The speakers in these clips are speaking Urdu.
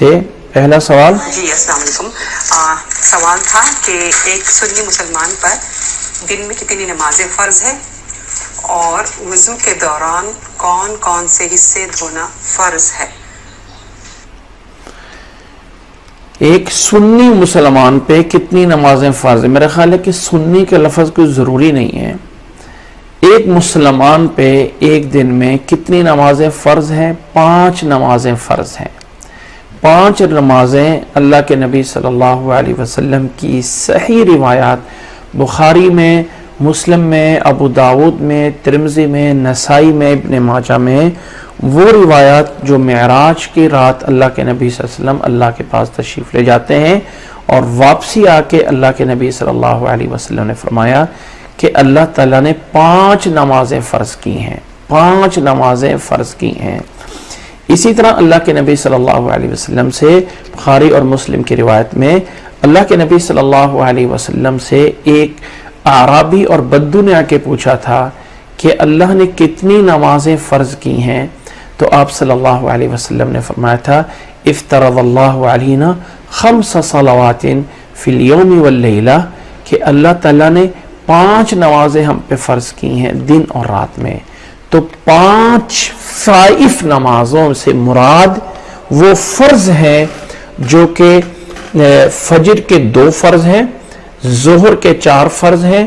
سے پہلا سوال جی السلام علیکم. سوال تھا کہ ایک سنی مسلمان پر دن میں کتنی نمازیں فرض ہے اور وضو کے دوران کون کون سے حصے دھونا فرض ہے؟ ایک سنی مسلمان پہ کتنی نمازیں فرض ہیں؟ میرا خیال ہے کہ سنی کے لفظ کوئی ضروری نہیں ہے. ایک مسلمان پہ ایک دن میں کتنی نمازیں فرض ہیں؟ 5 نمازیں فرض ہیں. 5 نمازیں اللہ کے نبی صلی اللہ علیہ وسلم کی صحیح روایات بخاری میں، مسلم میں، ابو داود میں، ترمذی میں، نسائی میں، ابن ماجہ میں، وہ روایات جو معراج کی رات اللہ کے نبی صلی اللہ علیہ وسلم اللہ کے پاس تشریف لے جاتے ہیں اور واپسی آ کے اللہ کے نبی صلی اللہ علیہ وسلم نے فرمایا کہ اللہ تعالیٰ نے 5 نمازیں فرض کی ہیں. 5 نمازیں فرض کی ہیں. اسی طرح اللہ کے نبی صلی اللہ علیہ وسلم سے بخاری اور مسلم کی روایت میں اللہ کے نبی صلی اللہ علیہ وسلم سے ایک اعرابی اور بدو نے آ کے پوچھا تھا کہ اللہ نے کتنی نمازیں فرض کی ہیں؟ تو آپ صلی اللہ علیہ وسلم نے فرمایا تھا افترض اللہ علینا 5 صلوات فی اليوم واللیلہ، کہ اللہ تعالیٰ نے 5 نمازیں ہم پہ فرض کی ہیں دن اور رات میں. تو 5 فائف نمازوں سے مراد وہ فرض ہیں جو کہ فجر کے 2 فرض ہیں، ظہر کے 4 فرض ہیں،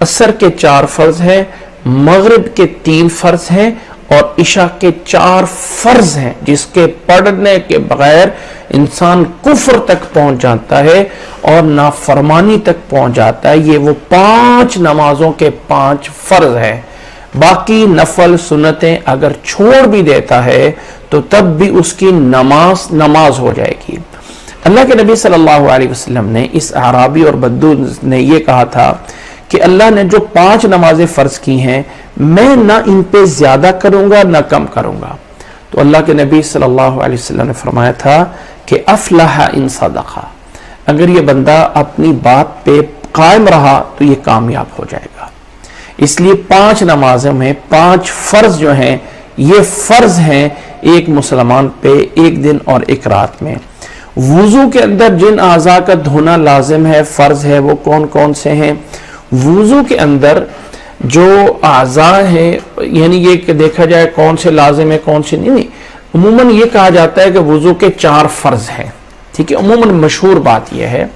عصر کے 4 فرض ہیں، مغرب کے 3 فرض ہیں اور عشاء کے 4 فرض ہیں، جس کے پڑھنے کے بغیر انسان کفر تک پہنچ جاتا ہے اور نافرمانی تک پہنچ جاتا ہے. یہ وہ 5 نمازوں کے 5 فرض ہیں. باقی نفل سنتیں اگر چھوڑ بھی دیتا ہے تو تب بھی اس کی نماز ہو جائے گی. اللہ کے نبی صلی اللہ علیہ وسلم نے اس اعرابی اور بدو نے یہ کہا تھا کہ اللہ نے جو 5 نمازیں فرض کی ہیں میں نہ ان پہ زیادہ کروں گا نہ کم کروں گا. تو اللہ کے نبی صلی اللہ علیہ وسلم نے فرمایا تھا کہ افلح ان صدقہ، اگر یہ بندہ اپنی بات پہ قائم رہا تو یہ کامیاب ہو جائے گا. اس لیے 5 نمازوں میں 5 فرض جو ہیں یہ فرض ہیں ایک مسلمان پہ ایک دن اور ایک رات میں. وضو کے اندر جن اعضاء کا دھونا لازم ہے، فرض ہے، وہ کون کون سے ہیں؟ وضو کے اندر جو اعضاء ہیں، یعنی یہ کہ دیکھا جائے کون سے لازم ہے کون سے نہیں. عموماً یہ کہا جاتا ہے کہ وضو کے 4 فرض ہیں. ٹھیک ہے، عموماً مشہور بات یہ ہے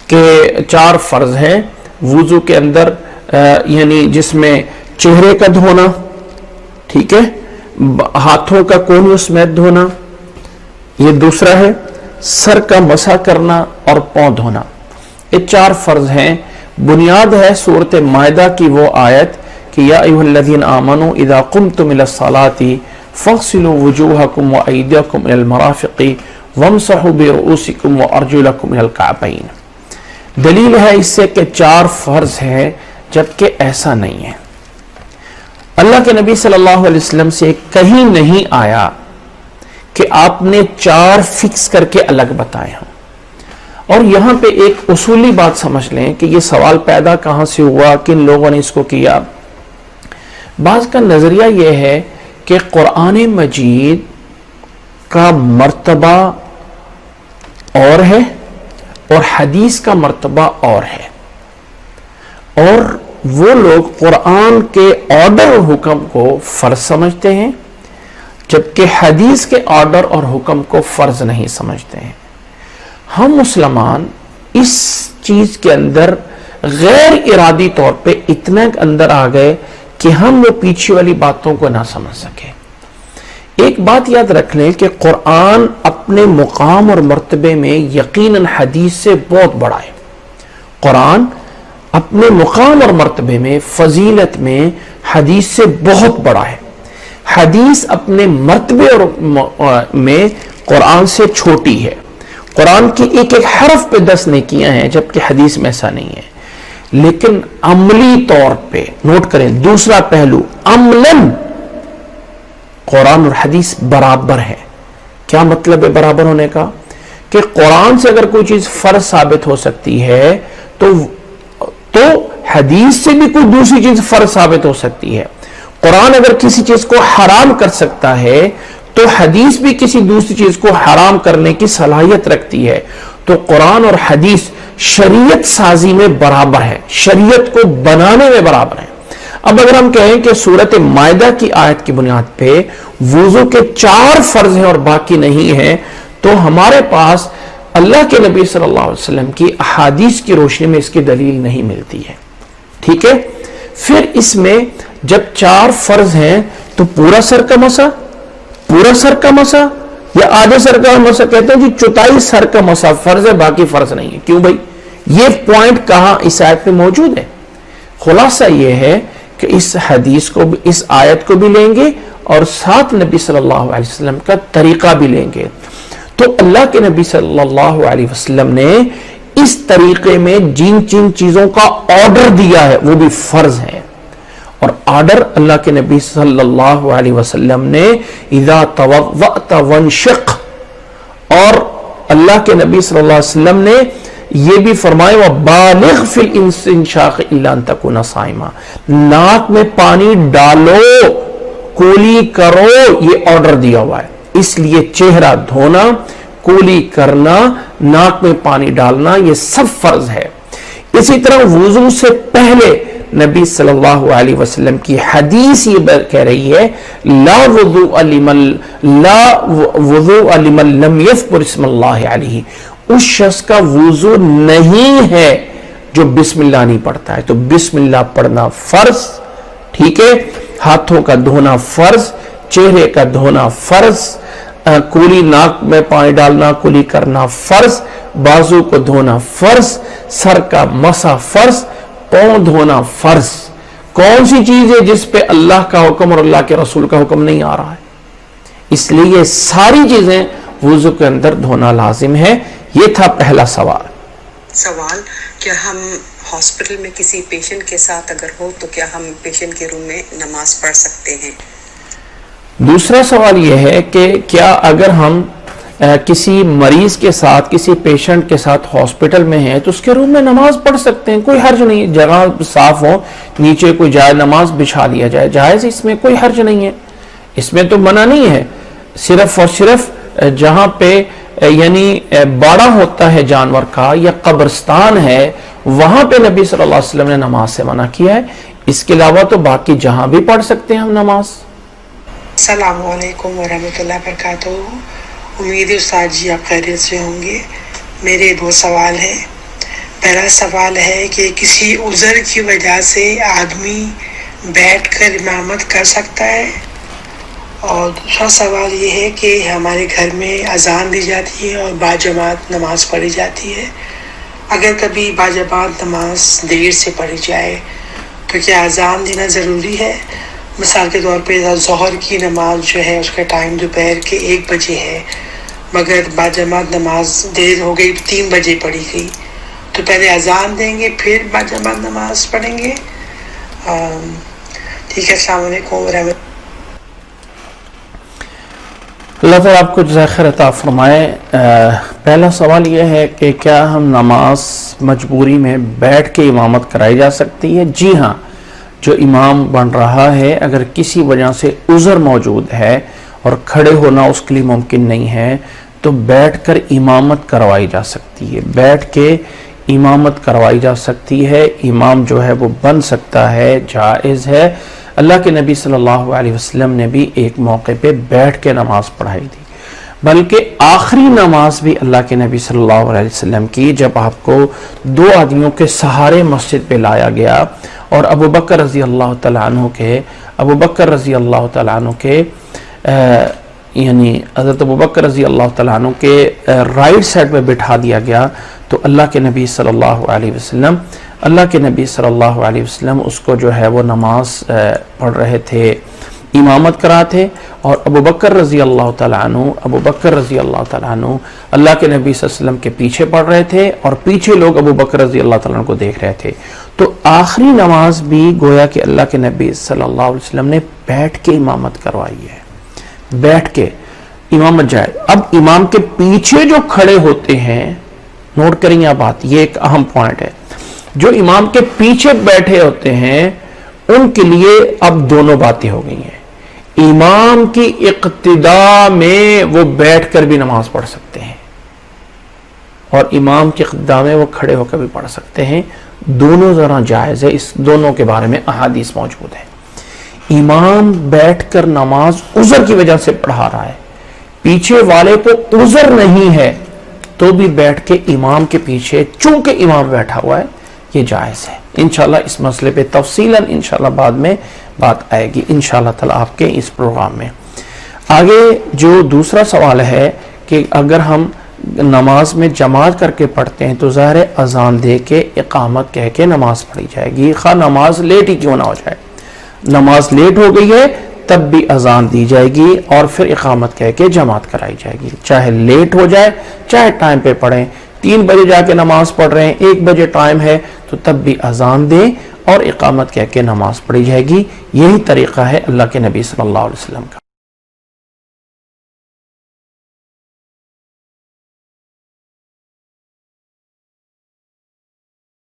کہ 4 فرض ہیں وضو کے اندر، یعنی جس میں چہرے کا دھونا، ٹھیک ہے، ہاتھوں کا کونیوں سمیت دھونا، یہ دوسرا ہے، سر کا مسح کرنا اور پاؤں دھونا. یہ 4 فرض ہیں. بنیاد ہے سورۃ مائدہ کی وہ آیت کہ یا ایھا الذین آمنوا اذا قمتم الی الصلاۃ فاغسلوا وجوہکم وایدیکم الی المرافق وامسحوا برؤوسکم وارجلکم الی الکعبین. دلیل ہے اس سے کہ 4 فرض ہیں جبکہ ایسا نہیں ہے. اللہ کے نبی صلی اللہ علیہ وسلم سے کہیں نہیں آیا کہ آپ نے 4 فکس کر کے الگ بتائے ہوں. اور یہاں پہ ایک اصولی بات سمجھ لیں کہ یہ سوال پیدا کہاں سے ہوا، کن لوگوں نے اس کو کیا. بعض کا نظریہ یہ ہے کہ قرآن مجید کا مرتبہ اور ہے اور حدیث کا مرتبہ اور ہے، اور وہ لوگ قرآن کے آرڈر اور حکم کو فرض سمجھتے ہیں جبکہ حدیث کے آرڈر اور حکم کو فرض نہیں سمجھتے ہیں. ہم مسلمان اس چیز کے اندر غیر ارادی طور پہ اتنا اندر آ گئے کہ ہم وہ پیچھے والی باتوں کو نہ سمجھ سکے. ایک بات یاد رکھ لیں کہ قرآن اپنے مقام اور مرتبے میں یقیناً حدیث سے بہت بڑا ہے. قرآن اپنے مقام اور مرتبے میں، فضیلت میں حدیث سے بہت بڑا ہے. حدیث اپنے مرتبے اور میں قرآن سے چھوٹی ہے. قرآن کی ایک ایک حرف پہ 10 نیکیاں ہیں جبکہ حدیث میں ایسا نہیں ہے. لیکن عملی طور پہ نوٹ کریں، دوسرا پہلو، عملاً قرآن اور حدیث برابر ہے. کیا مطلب ہے برابر ہونے کا؟ کہ قرآن سے اگر کوئی چیز فرض ثابت ہو سکتی ہے تو حدیث سے بھی کوئی دوسری چیز فرض ثابت ہو سکتی ہے. قرآن اگر کسی چیز کو حرام کر سکتا ہے تو حدیث بھی کسی دوسری چیز کو حرام کرنے کی صلاحیت رکھتی ہے. تو قرآن اور حدیث شریعت سازی میں برابر ہے, شریعت کو بنانے میں برابر ہے. اب اگر ہم کہیں کہ سورۃ مائدہ کی آیت کی بنیاد پہ وضو کے 4 فرض ہیں اور باقی نہیں ہیں, تو ہمارے پاس اللہ کے نبی صلی اللہ علیہ وسلم کی احادیث کی روشنی میں اس کی دلیل نہیں ملتی ہے. ٹھیک ہے, پھر اس میں جب 4 فرض ہیں تو پورا سر کا مسح, پورا سر کا مسح یا آدھے سر کا مسح, کہتے ہیں جی چوتھائی سر کا مسح فرض ہے, باقی فرض نہیں ہے. کیوں بھائی, یہ پوائنٹ کہاں اس آیت میں موجود ہے؟ خلاصہ یہ ہے کہ اس حدیث کو, اس آیت کو بھی لیں گے اور ساتھ نبی صلی اللہ علیہ وسلم کا طریقہ بھی لیں گے. تو اللہ کے نبی صلی اللہ علیہ وسلم نے اس طریقے میں جن چیزوں کا آرڈر دیا ہے وہ بھی فرض ہے, اور آرڈر اللہ کے نبی صلی اللہ علیہ وسلم نے اذا توضأت وانشق, اور اللہ کے نبی صلی اللہ علیہ وسلم نے یہ بھی فرمایا وبالغ فی الاستنشاق الا ان تکون صائما, ناک میں پانی ڈالو, کولی کرو, یہ آرڈر دیا ہوا ہے. اس لیے چہرہ دھونا, کولی کرنا, ناک میں پانی ڈالنا, یہ سب فرض ہے. اسی طرح وضو سے پہلے نبی صلی اللہ علیہ وسلم کی حدیث یہ کہہ رہی ہے لا وضوء لمن لم یذکر اسم اللہ علیہ, اس شخص کا وضو نہیں ہے جو بسم اللہ نہیں پڑھتا ہے. تو بسم اللہ پڑھنا فرض, ٹھیک ہے, ہاتھوں کا دھونا فرض, چہرے کا دھونا فرض, کولی ناک میں پانی ڈالنا, کولی کرنا فرض, بازو کو دھونا فرض, سر کا مسح فرض, پاؤں دھونا فرض. کون سی چیز ہے جس پہ اللہ کا حکم اور اللہ کے رسول کا حکم نہیں آ رہا ہے؟ اس لیے یہ ساری چیزیں وضو کے اندر دھونا لازم ہے. یہ تھا پہلا سوال. کیا ہم ہاسپٹل میں کسی پیشنٹ کے ساتھ اگر ہو تو کیا ہم پیشنٹ کے روم میں نماز پڑھ سکتے ہیں؟ دوسرا سوال یہ ہے کہ کیا اگر ہم کسی مریض کے ساتھ, کسی پیشنٹ کے ساتھ ہاسپٹل میں ہیں تو اس کے روم میں نماز پڑھ سکتے ہیں؟ کوئی حرج نہیں, جگہ صاف ہو, نیچے کوئی جائے نماز بچھا لیا جائے, جائز, اس میں کوئی حرج نہیں ہے. اس میں تو منع نہیں ہے. صرف اور صرف جہاں پہ یعنی باڑا ہوتا ہے جانور کا یا قبرستان ہے, وہاں پہ نبی صلی اللہ علیہ وسلم نے نماز سے منع کیا ہے. اس کے علاوہ تو باقی جہاں بھی پڑھ سکتے ہیں ہم نماز. السلام علیکم ورحمۃ اللہ وبرکاتہ. امید ہے استاد جی آپ خیریت سے ہوں گے. میرے 2 سوال ہیں. پہلا سوال ہے کہ کسی عذر کی وجہ سے آدمی بیٹھ کر امامت کر سکتا ہے؟ اور دوسرا سوال یہ ہے کہ ہمارے گھر میں اذان دی جاتی ہے اور باجماعت نماز پڑھی جاتی ہے. اگر کبھی باجماعت نماز دیر سے پڑھی جائے تو کیا اذان دینا ضروری ہے؟ مثال کے طور پہ ظہر کی نماز جو ہے اس کا ٹائم دوپہر کے 1 بجے ہے, مگر باجماعت نماز دیر ہو گئی 3 بجے پڑھی گئی, تو پہلے اذان دیں گے پھر باجماعت نماز پڑھیں گے؟ ٹھیک ہے, السلام علیکم ورحمۃ اللہ. اللہ تعالیٰ آپ کو جزائے خیر عطا فرمائے. پہلا سوال یہ ہے کہ کیا ہم نماز مجبوری میں بیٹھ کے امامت کرائی جا سکتی ہے؟ جی ہاں, جو امام بن رہا ہے اگر کسی وجہ سے عذر موجود ہے اور کھڑے ہونا اس کے لیے ممکن نہیں ہے تو بیٹھ کر امامت کروائی جا سکتی ہے, بیٹھ کے امامت کروائی جا سکتی ہے. امام جو ہے وہ بن سکتا ہے, جائز ہے. اللہ کے نبی صلی اللہ علیہ وسلم نے بھی ایک موقع پہ بیٹھ کے نماز پڑھائی تھی, بلکہ آخری نماز بھی اللہ کے نبی صلی اللہ علیہ وسلم کی جب آپ کو 2 آدمیوں کے سہارے مسجد پہ لایا گیا اور ابو بکر رضی اللہ تعالیٰ عنہ کے یعنی حضرت ابو بکر رضی اللہ تعالیٰ عنہ کے رائٹ سائڈ پہ بٹھا دیا گیا, تو اللہ کے نبی صلی اللہ علیہ وسلم اس کو جو ہے وہ نماز پڑھ رہے تھے, امامت کرا تھے, اور ابو بکر رضی اللہ تعالیٰ عنہ اللہ کے نبی صلی اللہ علیہ وسلم کے پیچھے پڑھ رہے تھے اور پیچھے لوگ ابو بکر رضی اللہ تعالیٰ عنہ کو دیکھ رہے تھے. تو آخری نماز بھی گویا کہ اللہ کے نبی صلی اللہ علیہ وسلم نے بیٹھ کے امامت کروائی ہے, بیٹھ کے امامت جائے. اب امام کے پیچھے جو کھڑے ہوتے ہیں, نوٹ کریں یہ بات, یہ ایک اہم پوائنٹ ہے, جو امام کے پیچھے بیٹھے ہوتے ہیں ان کے لیے اب دونوں باتیں ہو گئی ہیں. امام کی اقتداء میں وہ بیٹھ کر بھی نماز پڑھ سکتے ہیں اور امام کی اقتداء میں وہ کھڑے ہو کر بھی پڑھ سکتے ہیں. دونوں ذرا جائز ہے. اس دونوں کے بارے میں احادیث موجود ہیں. امام بیٹھ کر نماز عذر کی وجہ سے پڑھا رہا ہے, پیچھے والے کو عذر نہیں ہے, تو بھی بیٹھ کے امام کے پیچھے چونکہ امام بیٹھا ہوا ہے یہ جائز ہے. انشاءاللہ اس مسئلے پہ تفصیلاً انشاءاللہ بعد میں بات آئے گی انشاءاللہ تعالی آپ کے اس پروگرام میں. آگے جو دوسرا سوال ہے کہ اگر ہم نماز میں جماعت کر کے پڑھتے ہیں تو ظاہر اذان دے کے اقامت کہہ کے نماز پڑھی جائے گی, خواہ نماز لیٹ ہی کیوں نہ ہو جائے. نماز لیٹ ہو گئی ہے تب بھی اذان دی جائے گی اور پھر اقامت کہہ کے جماعت کرائی جائے گی, چاہے لیٹ ہو جائے چاہے ٹائم پہ پڑھیں. 3 بجے جا کے نماز پڑھ رہے ہیں, 1 بجے ٹائم ہے تو تب بھی اذان دیں اور اقامت کہہ کے نماز پڑھی جائے گی. یہی طریقہ ہے اللہ کے نبی صلی اللہ علیہ وسلم کا.